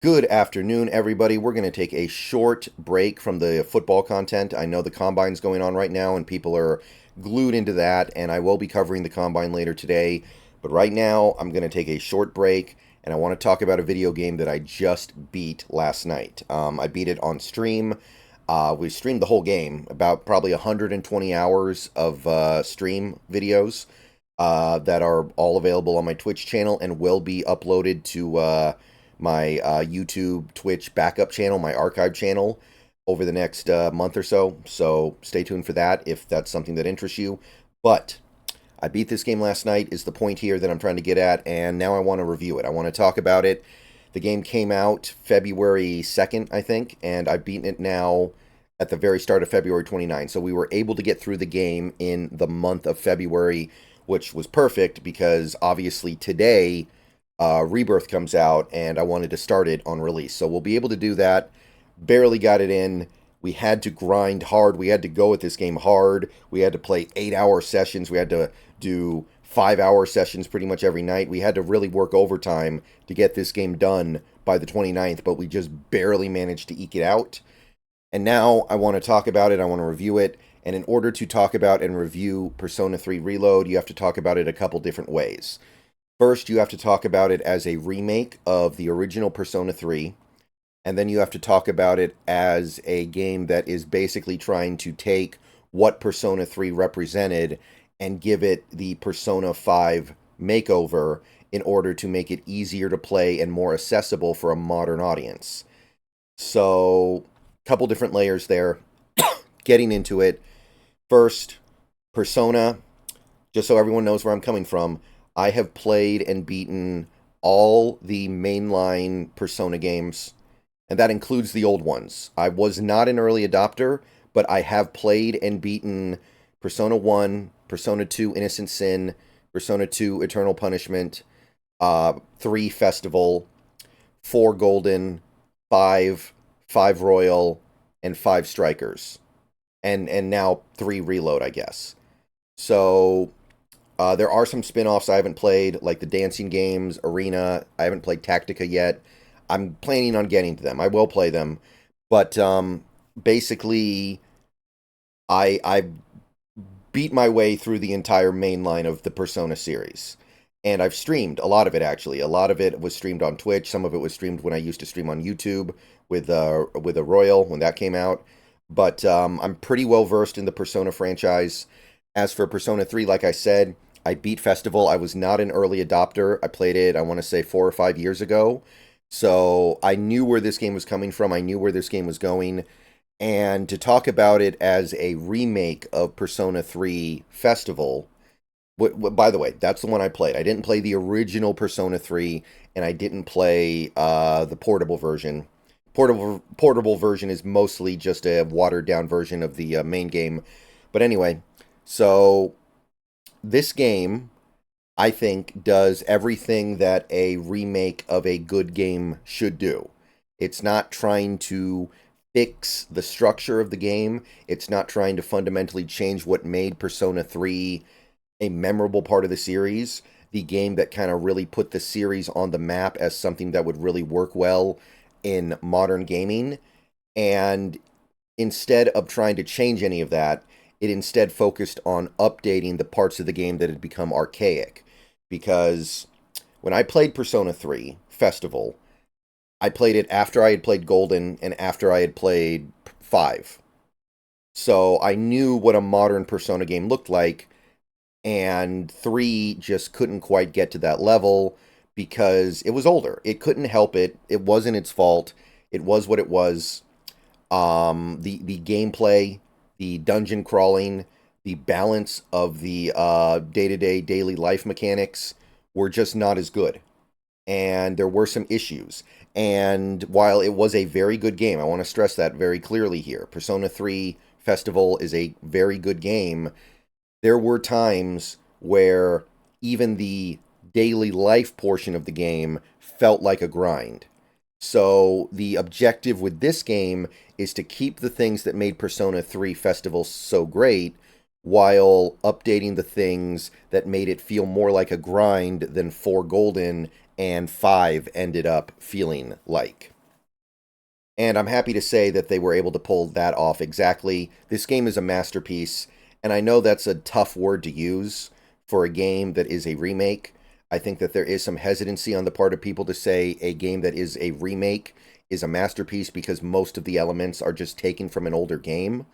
Good afternoon, everybody. We're going to take a short break from the football content. I know the combine's going on right now and people are glued into that, and I will be covering the combine later today. But right now, I'm going to take a short break, and I want to talk about a video game that I just beat last night. I beat it on stream. We streamed the whole game, about probably 120 hours of stream videos that are all available on my Twitch channel and will be uploaded to my YouTube, Twitch backup channel, my archive channel, over the next month or so. So stay tuned for that if that's something that interests you. But I beat this game last night is the point here that I'm trying to get at, and now I want to review it. I want to talk about it. The game came out February 2nd, I think, and I've beaten it now at the very start of February 29th. So we were able to get through the game in the month of February, which was perfect because obviously today Rebirth comes out, and I wanted to start it on release. So we'll be able to do that. Barely got it in. We had to grind hard. We had to go at this game hard. We had to play 8-hour sessions. We had to do 5-hour sessions pretty much every night. We had to really work overtime to get this game done by the 29th, but we just barely managed to eke it out. And now I want to talk about it. I want to review it. And in order to talk about and review Persona 3 Reload, you have to talk about it a couple different ways. First, you have to talk about it as a remake of the original Persona 3, and then you have to talk about it as a game that is basically trying to take what Persona 3 represented and give it the Persona 5 makeover in order to make it easier to play and more accessible for a modern audience. So, a couple different layers there. Getting into it. First, Persona, just so everyone knows where I'm coming from, I have played and beaten all the mainline Persona games, and that includes the old ones. I was not an early adopter, but I have played and beaten Persona 1, Persona 2 Innocent Sin, Persona 2 Eternal Punishment, 3 Festival, 4 Golden, 5 Royal, and 5 Strikers. And now 3 Reload, I guess. So there are some spin-offs I haven't played, like the dancing games, Arena. I haven't played Tactica yet. I'm planning on getting to them. I will play them. But basically, I beat my way through the entire main line of the Persona series. And I've streamed a lot of it, actually. A lot of it was streamed on Twitch. Some of it was streamed when I used to stream on YouTube with a Royal, when that came out. But I'm pretty well versed in the Persona franchise. As for Persona 3, like I said, I beat Festival. I was not an early adopter. I played it, I want to say, 4 or 5 years ago. So I knew where this game was coming from. I knew where this game was going. And to talk about it as a remake of Persona 3 Festival, by the way, that's the one I played. I didn't play the original Persona 3, and I didn't play the portable version. Portable version is mostly just a watered-down version of the main game. But anyway, so this game, I think, does everything that a remake of a good game should do. It's not trying to fix the structure of the game. It's not trying to fundamentally change what made Persona 3 a memorable part of the series. The game that kind of really put the series on the map as something that would really work well in modern gaming. And instead of trying to change any of that, it instead focused on updating the parts of the game that had become archaic. Because when I played Persona 3 Festival, I played it after I had played Golden and after I had played 5. So I knew what a modern Persona game looked like, and 3 just couldn't quite get to that level because it was older. It couldn't help it. It wasn't its fault. It was what it was. The gameplay, the dungeon crawling, the balance of the day-to-day daily life mechanics were just not as good. And there were some issues. And while it was a very good game, I want to stress that very clearly here. Persona 3 Festival is a very good game. There were times where even the daily life portion of the game felt like a grind. So the objective with this game is to keep the things that made Persona 3 Festival so great while updating the things that made it feel more like a grind than 4 Golden and 5 ended up feeling like. And I'm happy to say that they were able to pull that off exactly. This game is a masterpiece, and I know that's a tough word to use for a game that is a remake. I think that there is some hesitancy on the part of people to say a game that is a remake is a masterpiece because most of the elements are just taken from an older game.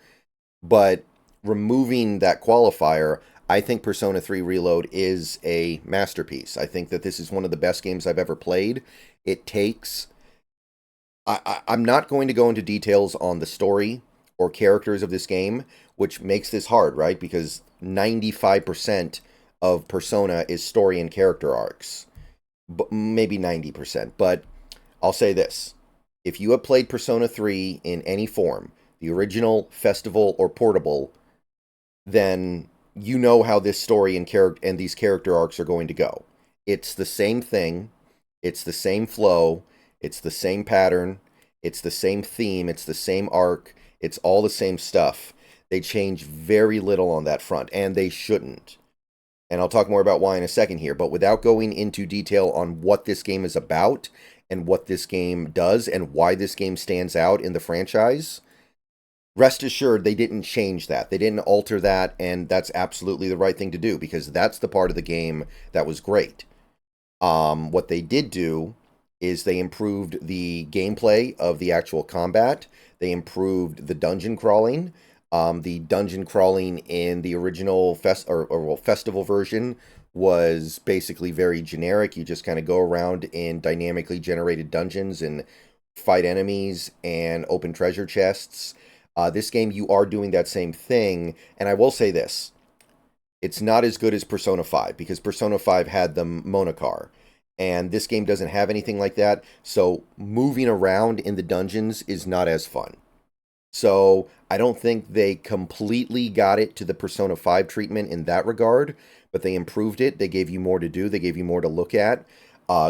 But removing that qualifier, I think Persona 3 Reload is a masterpiece. I think that this is one of the best games I've ever played. It takes I'm not going to go into details on the story or characters of this game, which makes this hard, right? Because 95% of Persona is story and character arcs. Maybe 90%. But I'll say this. If you have played Persona 3 in any form, the original, festival, or portable, then you know how this story and these character arcs are going to go. It's the same thing. It's the same flow. It's the same pattern. It's the same theme. It's the same arc. It's all the same stuff. They change very little on that front, and they shouldn't. And I'll talk more about why in a second here, but without going into detail on what this game is about and what this game does and why this game stands out in the franchise, rest assured they didn't change that. They didn't alter that, and that's absolutely the right thing to do because that's the part of the game that was great. What they did do is they improved the gameplay of the actual combat. They improved the dungeon crawling. The dungeon crawling in the original festival version was basically very generic. You just kind of go around in dynamically generated dungeons and fight enemies and open treasure chests. This game, you are doing that same thing. And I will say this. It's not as good as Persona 5 because Persona 5 had the Monocar. And this game doesn't have anything like that. So moving around in the dungeons is not as fun. So I don't think they completely got it to the Persona 5 treatment in that regard, but they improved it. They gave you more to do. They gave you more to look at.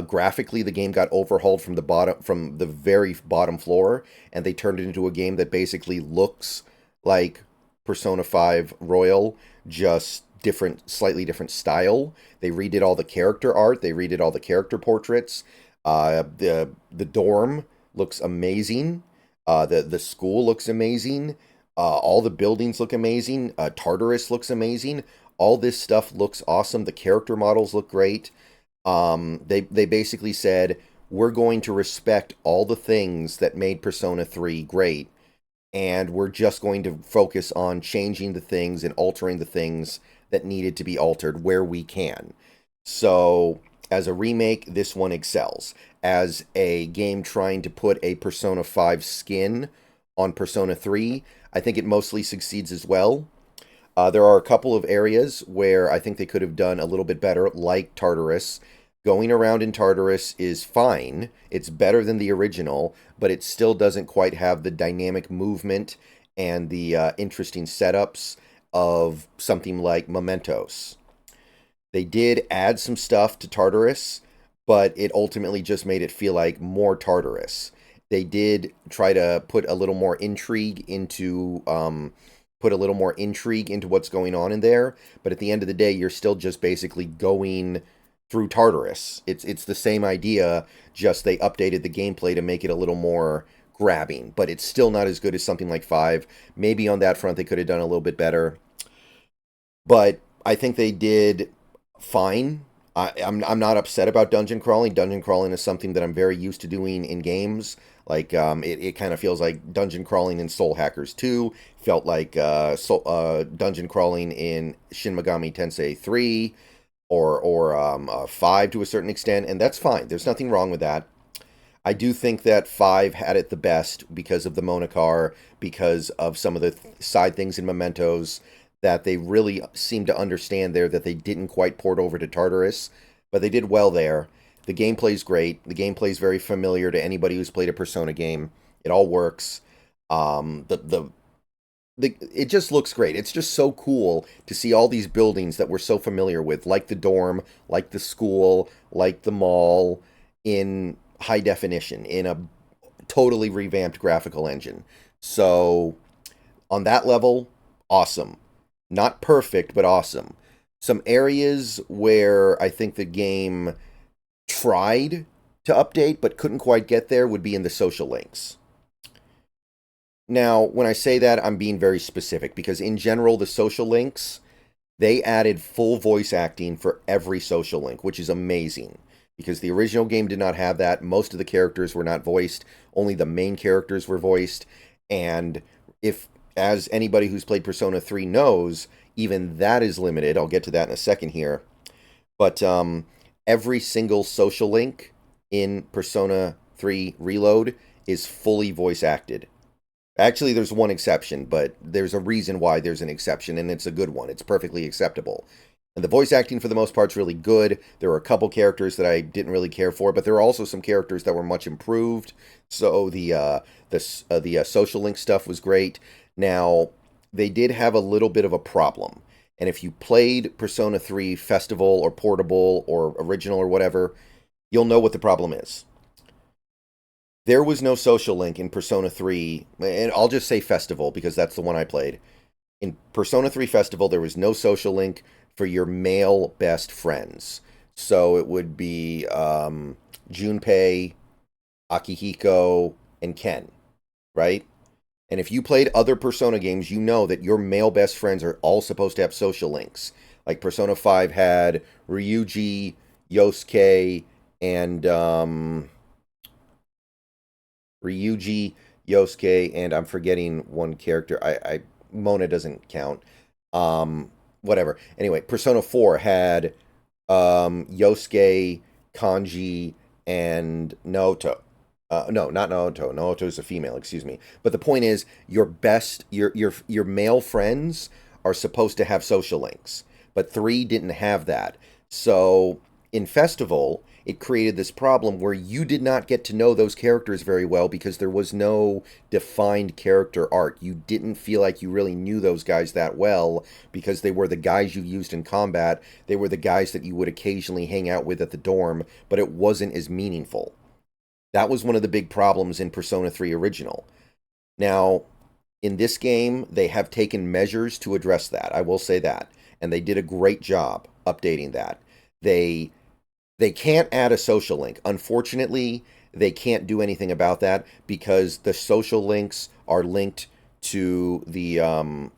Graphically, the game got overhauled from the very bottom floor, and they turned it into a game that basically looks like Persona 5 Royal, just slightly different style. They redid all the character art. They redid all the character portraits. The dorm looks amazing. The school looks amazing. All the buildings look amazing. Tartarus looks amazing. All this stuff looks awesome. The character models look great. They basically said, we're going to respect all the things that made Persona 3 great, and we're just going to focus on changing the things and altering the things that needed to be altered where we can. So, as a remake, this one excels. As a game trying to put a Persona 5 skin on Persona 3, I think it mostly succeeds as well. There are a couple of areas where I think they could have done a little bit better, like Tartarus. Going around in Tartarus is fine. It's better than the original, but it still doesn't quite have the dynamic movement and the interesting setups of something like Mementos. They did add some stuff to Tartarus, but it ultimately just made it feel like more Tartarus. They did try to put a little more intrigue into what's going on in there, but at the end of the day, you're still just basically going through Tartarus. It's the same idea, just they updated the gameplay to make it a little more grabbing, but it's still not as good as something like 5. Maybe on that front they could have done a little bit better, but I think they did fine. I'm not upset about dungeon crawling. Dungeon crawling is something that I'm very used to doing in games. Like, it kind of feels like dungeon crawling in Soul Hackers 2. Felt like dungeon crawling in Shin Megami Tensei 3 or 5 to a certain extent. And that's fine. There's nothing wrong with that. I do think that 5 had it the best because of the Monocar, because of some of the side things in Mementos that they really seem to understand there that they didn't quite port over to Tartarus, but they did well there. The gameplay's great. The gameplay's very familiar to anybody who's played a Persona game. It all works. It just looks great. It's just so cool to see all these buildings that we're so familiar with, like the dorm, like the school, like the mall, in high definition, in a totally revamped graphical engine. So, on that level, awesome. Not perfect, but awesome. Some areas where I think the game tried to update but couldn't quite get there would be in the social links. Now, when I say that, I'm being very specific because in general, the social links, they added full voice acting for every social link, which is amazing because the original game did not have that. Most of the characters were not voiced, only the main characters were voiced. And if, as anybody who's played Persona 3 knows, even that is limited. I'll get to that in a second here. But every single social link in Persona 3 Reload is fully voice acted. Actually, there's one exception, but there's a reason why there's an exception, and it's a good one. It's perfectly acceptable. And the voice acting, for the most part, is really good. There were a couple characters that I didn't really care for, but there are also some characters that were much improved. So the social link stuff was great. Now, they did have a little bit of a problem. And if you played Persona 3 Festival or Portable or Original or whatever, you'll know what the problem is. There was no social link in Persona 3, and I'll just say Festival because that's the one I played. In Persona 3 Festival, there was no social link for your male best friends. So it would be Junpei, Akihiko, and Ken, right? And if you played other Persona games, you know that your male best friends are all supposed to have social links. Like Persona 5 had Ryuji, Yosuke, and Ryuji, Yosuke, and I'm forgetting one character. Mona doesn't count. Whatever. Anyway, Persona 4 had Yosuke, Kanji, and Naoto. No, not Naoto. Naoto is a female, excuse me. But the point is, your male friends are supposed to have social links, but 3 didn't have that. So in Festival, it created this problem where you did not get to know those characters very well because there was no defined character arc. You didn't feel like you really knew those guys that well because they were the guys you used in combat. They were the guys that you would occasionally hang out with at the dorm, but it wasn't as meaningful. That was one of the big problems in Persona 3 Original. Now, in this game, they have taken measures to address that. I will say that. And they did a great job updating that. They can't add a social link. Unfortunately, they can't do anything about that because the social links are linked to the Arcana,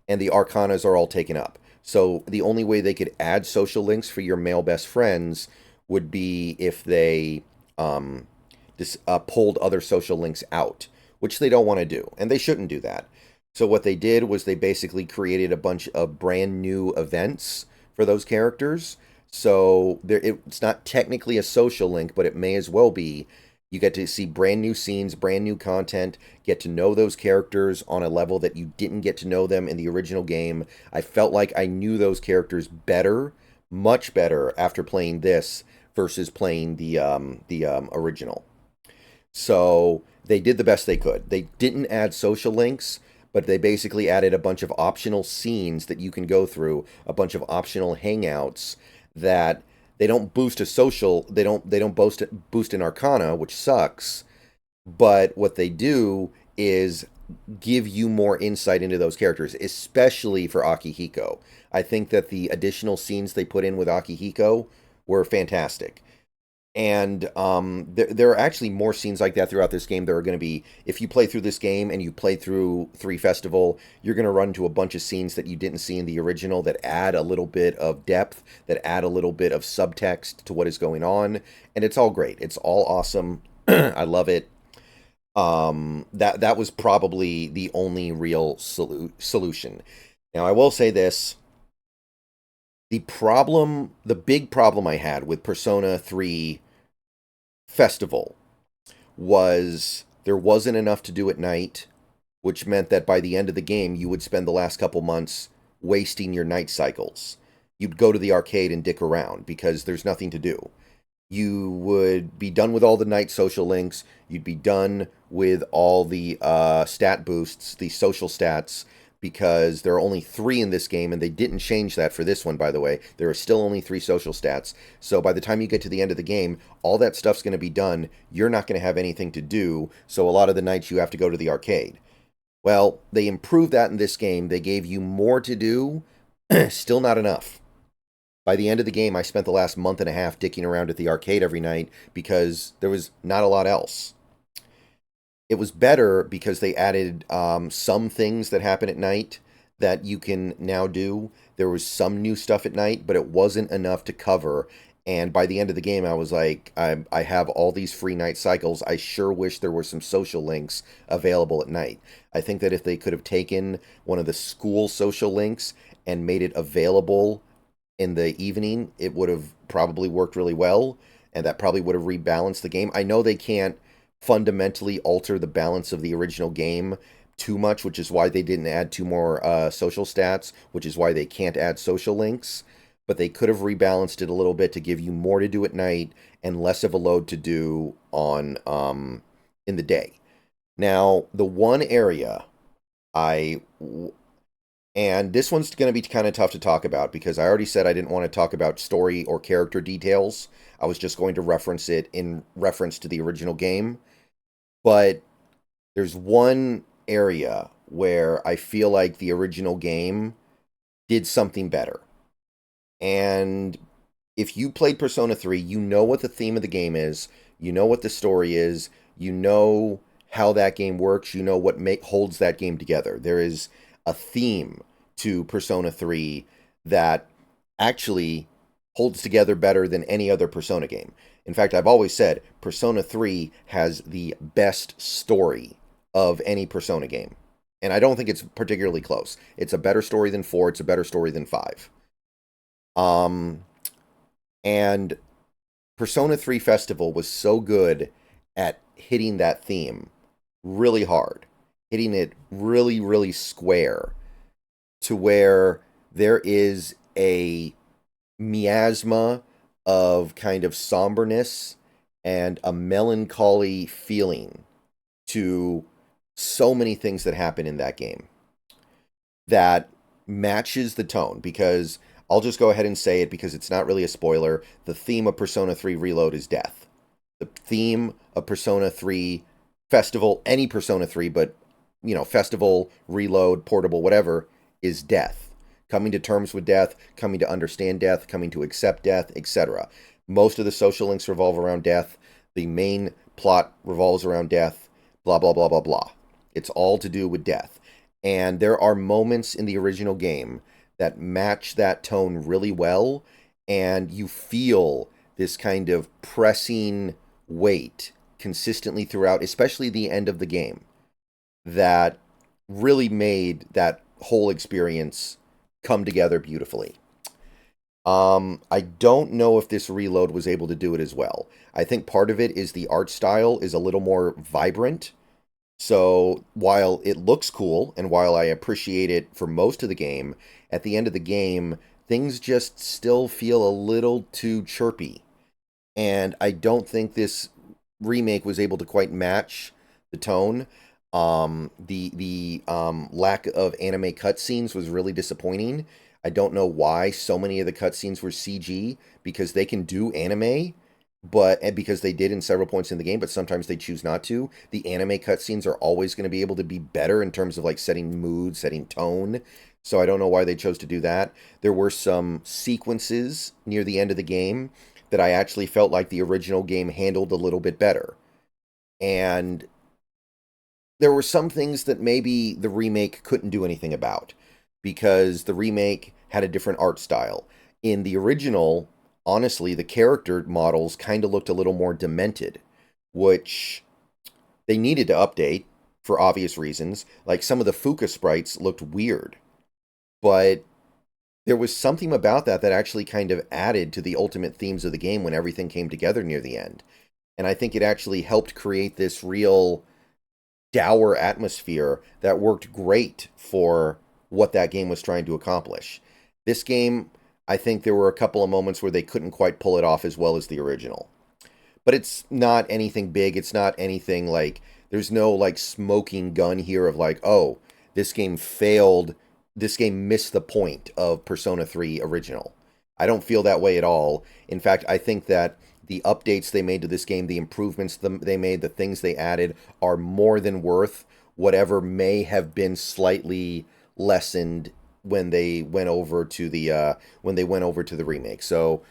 and the Arcanas are all taken up. So the only way they could add social links for your male best friends would be if they pulled other social links out, which they don't want to do, and they shouldn't do that. So what they did was they basically created a bunch of brand new events for those characters. So it's not technically a social link, but it may as well be. You get to see brand new scenes, brand new content, get to know those characters on a level that you didn't get to know them in the original game. I felt like I knew those characters better, much better, after playing this versus playing the original. So they did the best they could. They didn't add social links, but they basically added a bunch of optional scenes that you can go through, a bunch of optional hangouts that they don't boost a social, they don't boost an arcana, which sucks, but what they do is give you more insight into those characters, especially for Akihiko. I think that the additional scenes they put in with Akihiko were fantastic. And there are actually more scenes like that throughout this game. There are going to be, if you play through this game and you play through 3 Festival, you're going to run into a bunch of scenes that you didn't see in the original that add a little bit of depth, that add a little bit of subtext to what is going on. And it's all great. It's all awesome. I love it. That was probably the only real solution. Now, I will say this. The big problem I had with Persona 3 Festival was there wasn't enough to do at night, which meant that by the end of the game, you would spend the last couple months wasting your night cycles. You'd go to the arcade and dick around because there's nothing to do. You would be done with all the night social links. You'd be done with all the stat boosts, the social stats, because there are only 3 in this game, and they didn't change that for this one, by the way. There are still only 3 social stats. So by the time you get to the end of the game, all that stuff's going to be done. You're not going to have anything to do, so a lot of the nights you have to go to the arcade. Well, they improved that in this game. They gave you more to do, still not enough. By the end of the game, I spent the last month and a half dicking around at the arcade every night because there was not a lot else. it was better because they added some things that happen at night that you can now do. There was some new stuff at night, but it wasn't enough to cover. And by the end of the game, I was like, I have all these free night cycles. I sure wish there were some social links available at night. I think that if they could have taken one of the school social links and made it available in the evening, it would have probably worked really well, and that probably would have rebalanced the game. I know they can't fundamentally alter the balance of the original game too much, which is why they didn't add two more social stats, which is why they can't add social links. But they could have rebalanced it a little bit to give you more to do at night and less of a load to do on in the day. Now, the one area I and this one's going to be kind of tough to talk about because I already said I didn't want to talk about story or character details. I was just going to reference it in reference to the original game. But there's one area where I feel like the original game did something better. And if you played Persona 3, you know what the theme of the game is, you know what the story is, you know how that game works, you know what holds that game together. There is a theme to Persona 3 that actually holds together better than any other Persona game. In fact, I've always said Persona 3 has the best story of any Persona game. And I don't think it's particularly close. It's a better story than 4, it's a better story than 5. And Persona 3 Festival was so good at hitting that theme really hard, hitting it really, really square to where there is a miasma of kind of somberness and a melancholy feeling to so many things that happen in that game that matches the tone. Because I'll just go ahead and say it because it's not really a spoiler. The theme of Persona 3 Reload is death. The theme of Persona 3 Festival, any Persona 3, but, you know, Festival, Reload, Portable, whatever, is death. Coming to terms with death, coming to understand death, coming to accept death, etc. Most of the social links revolve around death. The main plot revolves around death, blah, blah, blah, blah, blah. It's all to do with death. And there are moments in the original game that match that tone really well, and you feel this kind of pressing weight consistently throughout, especially the end of the game, that really made that whole experience come together beautifully. I don't know if this reload was able to do it as well. I think part of it is the art style is a little more vibrant. So while it looks cool, and while I appreciate it for most of the game, at the end of the game, things just still feel a little too chirpy. And I don't think this remake was able to quite match the tone. The lack of anime cutscenes was really disappointing. I don't know why so many of the cutscenes were CG, because they can do anime, and because they did in several points in the game, but sometimes they choose not to. The anime cutscenes are always going to be able to be better in terms of like setting mood, setting tone. So I don't know why they chose to do that. There were some sequences near the end of the game that I actually felt like the original game handled a little bit better. And there were some things that maybe the remake couldn't do anything about, because the remake had a different art style. In the original, honestly, the character models kind of looked a little more demented, which they needed to update for obvious reasons. Like some of the Fuka sprites looked weird, but there was something about that that actually kind of added to the ultimate themes of the game when everything came together near the end. And I think it actually helped create this real dour atmosphere that worked great for what that game was trying to accomplish. This game, I think there were a couple of moments where they couldn't quite pull it off as well as the original. But it's not anything big. It's not anything like, there's no like smoking gun here of like, oh, this game failed. This game missed the point of Persona 3 original. I don't feel that way at all. In fact, I think that the updates they made to this game, the improvements they made, the things they added are more than worth whatever may have been slightly lessened when they went over to the remake. So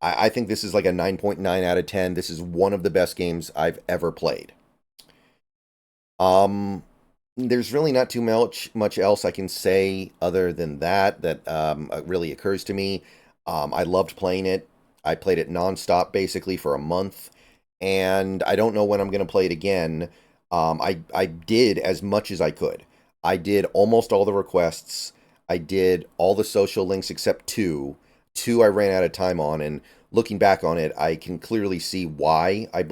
I think this is like a 9.9 out of 10. This is one of the best games I've ever played. Um, there's really not too much else I can say other than that really occurs to me. I loved playing it. I played it nonstop basically for a month, and I don't know when I'm going to play it again. I did as much as I could. I did almost all the requests. I did all the social links except two. Two I ran out of time on, and looking back on it, I can clearly see why I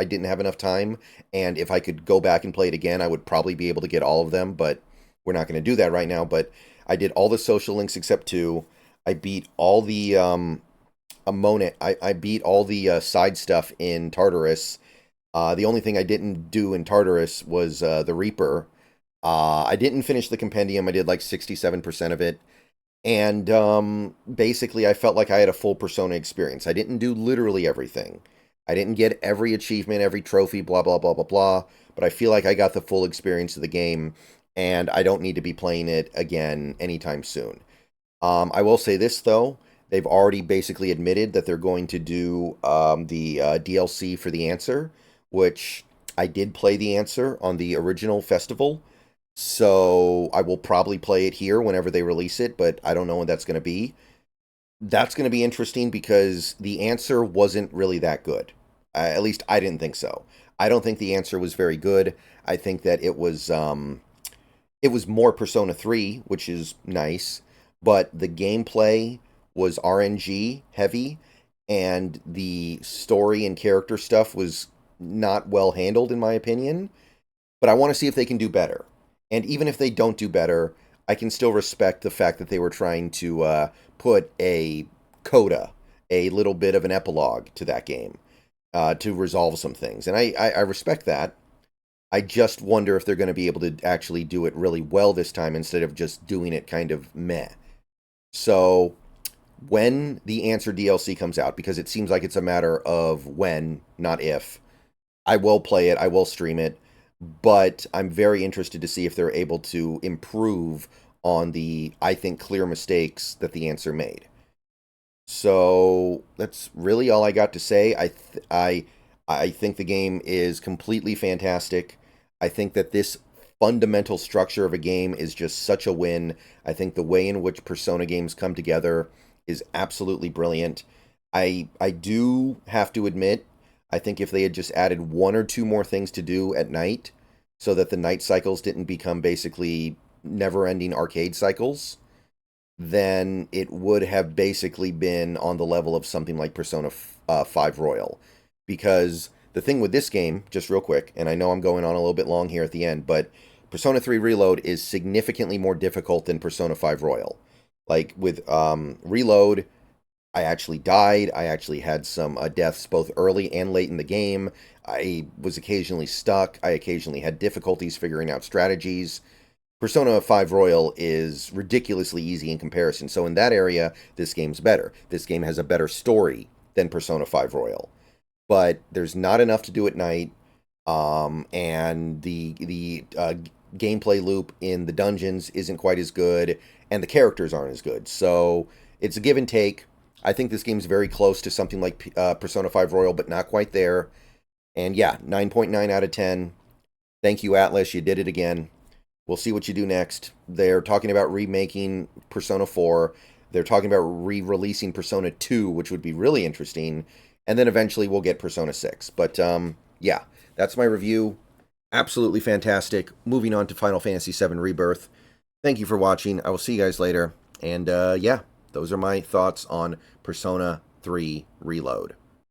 didn't have enough time. And if I could go back and play it again, I would probably be able to get all of them, but we're not going to do that right now. But I did all the social links except two. I beat all the I beat all the side stuff in Tartarus. The only thing I didn't do in Tartarus was the Reaper. I didn't finish the compendium. I did like 67% of it. And basically, I felt like I had a full Persona experience. I didn't do literally everything. I didn't get every achievement, every trophy, blah, blah, blah, blah, blah. But I feel like I got the full experience of the game, and I don't need to be playing it again anytime soon. I will say this, though. They've already basically admitted that they're going to do the DLC for the answer, which I did play the answer on the original festival. So I will probably play it here whenever they release it, but I don't know when that's going to be. That's going to be interesting because the answer wasn't really that good. At least I didn't think so. I don't think the answer was very good. I think that it was more Persona 3, which is nice, but the gameplay was RNG heavy, and the story and character stuff was not well handled, in my opinion. But I want to see if they can do better. And even if they don't do better, I can still respect the fact that they were trying to put a coda, a little bit of an epilogue to that game to resolve some things. And I respect that. I just wonder if they're going to be able to actually do it really well this time instead of just doing it kind of meh. So when the Answer DLC comes out, because it seems like it's a matter of when, not if, I will play it, I will stream it, but I'm very interested to see if they're able to improve on the, I think, clear mistakes that the Answer made. So that's really all I got to say. I think the game is completely fantastic. I think that this fundamental structure of a game is just such a win. I think the way in which Persona games come together is absolutely brilliant. I do have to admit, I think if they had just added one or two more things to do at night so that the night cycles didn't become basically never-ending arcade cycles, then it would have basically been on the level of something like Persona 5 Royal. Because the thing with this game, just real quick, and I know I'm going on a little bit long here at the end, but Persona 3 Reload is significantly more difficult than Persona 5 Royal. Like with Reload, I actually died. I actually had some deaths both early and late in the game. I was occasionally stuck. I occasionally had difficulties figuring out strategies. Persona 5 Royal is ridiculously easy in comparison. So in that area, this game's better. This game has a better story than Persona 5 Royal. But there's not enough to do at night. And the gameplay loop in the dungeons isn't quite as good. And the characters aren't as good. So it's a give and take. I think this game's very close to something like Persona 5 Royal, but not quite there. And yeah, 9.9 out of 10. Thank you, Atlas. You did it again. We'll see what you do next. They're talking about remaking Persona 4. They're talking about re-releasing Persona 2, which would be really interesting. And then eventually we'll get Persona 6. But yeah, that's my review. Absolutely fantastic. Moving on to Final Fantasy VII Rebirth. Thank you for watching. I will see you guys later. And yeah, those are my thoughts on Persona 3 Reload.